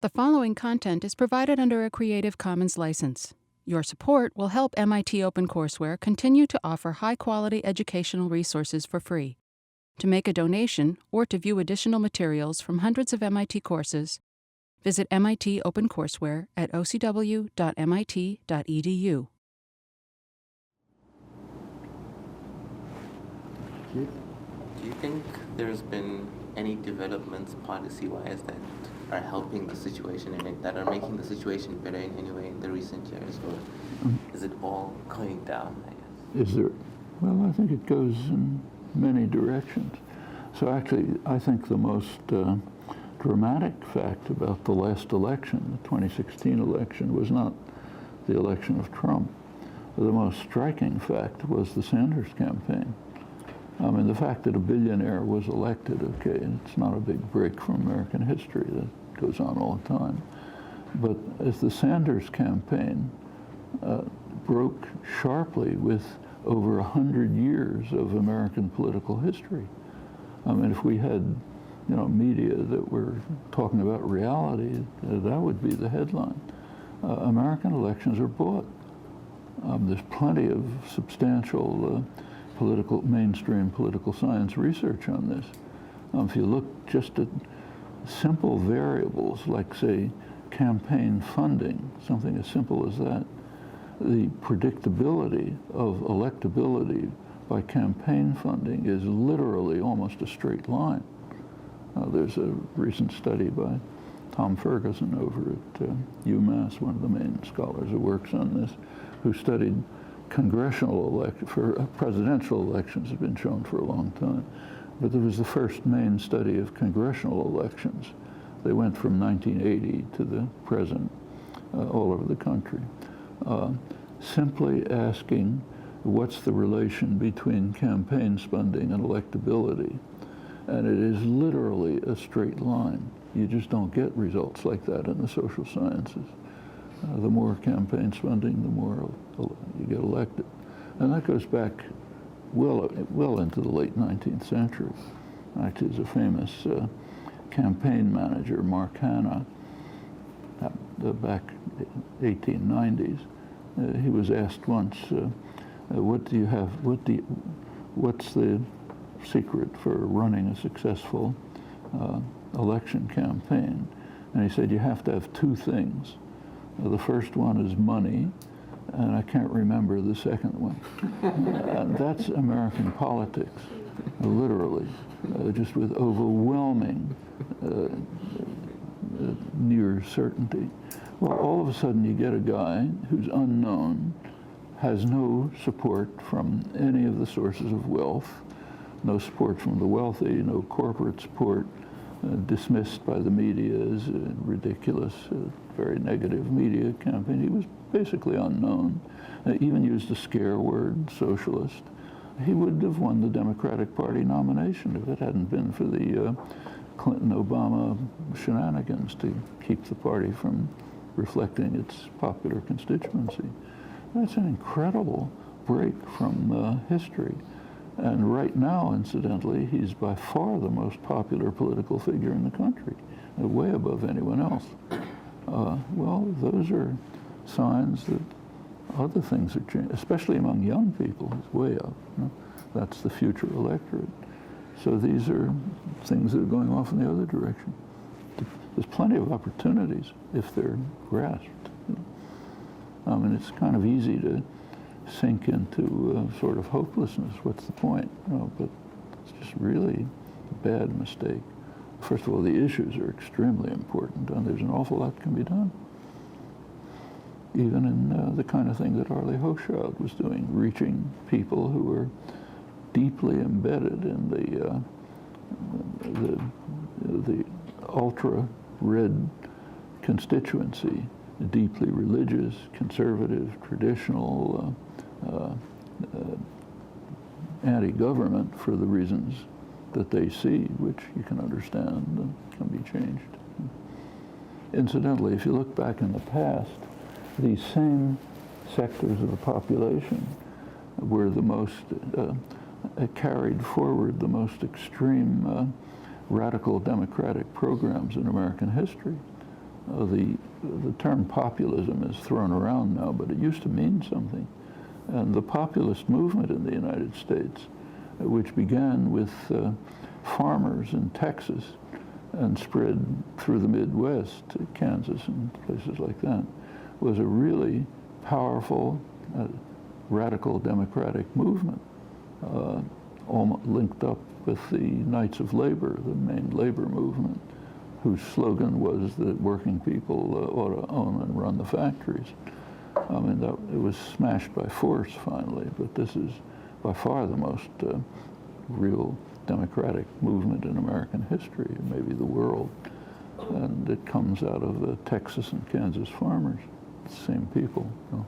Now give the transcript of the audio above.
The following content is provided under a Creative Commons license. Your support will help MIT OpenCourseware continue to offer high-quality educational resources for free. To make a donation or to view additional materials from hundreds of MIT courses, visit MIT OpenCourseware at ocw.mit.edu. Do you think there's been any developments policy-wise that are helping the situation and that are making the situation better in any way in the recent years, or is it all going down, I guess? Is there? Well, I think it goes in many directions. So actually, I think the most dramatic fact about the last election, the 2016 election, was not the election of Trump. The most striking fact was the Sanders campaign. I mean, the fact that a billionaire was elected, okay, it's not a big break from American history. That goes on all the time. But as the Sanders campaign broke sharply with over 100 years of American political history. I mean, if we had, media that were talking about reality, that would be the headline. American elections are bought. There's plenty of substantial mainstream political science research on this. If you look just at simple variables like, say, campaign funding, something as simple as that, the predictability of electability by campaign funding is literally almost a straight line. There's a recent study by Tom Ferguson over at UMass, one of the main scholars who works on this, who studied presidential elections. Have been shown for a long time, but there was the first main study of congressional elections. They went from 1980 to the present all over the country, simply asking what's the relation between campaign spending and electability, and it is literally a straight line. You just don't get results like that in the social sciences. The more campaign spending, the more you get elected. And that goes back well into the late 19th century. Actually, there's a famous campaign manager, Mark Hanna, back 1890s. He was asked once, what's the secret for running a successful election campaign? And he said, you have to have two things. The first one is money, and I can't remember the second one. That's American politics, literally, just with overwhelming near certainty. Well, all of a sudden you get a guy who's unknown, has no support from any of the sources of wealth, no support from the wealthy, no corporate support, dismissed by the media as ridiculous, very negative media campaign. He was basically unknown, even used a scare word, socialist. He would have won the Democratic Party nomination if it hadn't been for the Clinton-Obama shenanigans to keep the party from reflecting its popular constituency. That's an incredible break from history. And right now, incidentally, he's by far the most popular political figure in the country, way above anyone else. Well, those are signs that other things are changing, especially among young people. It's way up. That's the future electorate. So these are things that are going off in the other direction. There's plenty of opportunities if they're grasped. I mean, it's kind of easy to sink into sort of hopelessness. What's the point? But it's just really a bad mistake. First of all, the issues are extremely important, and there's an awful lot that can be done. Even in the kind of thing that Arlie Hochschild was doing, reaching people who were deeply embedded in the ultra-red constituency, deeply religious, conservative, traditional, anti-government for the reasons that they see, which you can understand and can be changed. Incidentally, if you look back in the past, these same sectors of the population were the most, carried forward the most extreme radical democratic programs in American history. The term populism is thrown around now, but it used to mean something. And the populist movement in the United States, which began with farmers in Texas and spread through the Midwest to Kansas and places like that, was a really powerful, radical democratic movement, linked up with the Knights of Labor, the main labor movement, whose slogan was that working people ought to own and run the factories. I mean, it was smashed by force finally, but this is by far the most real democratic movement in American history, maybe the world. And it comes out of the Texas and Kansas farmers, the same people. You know.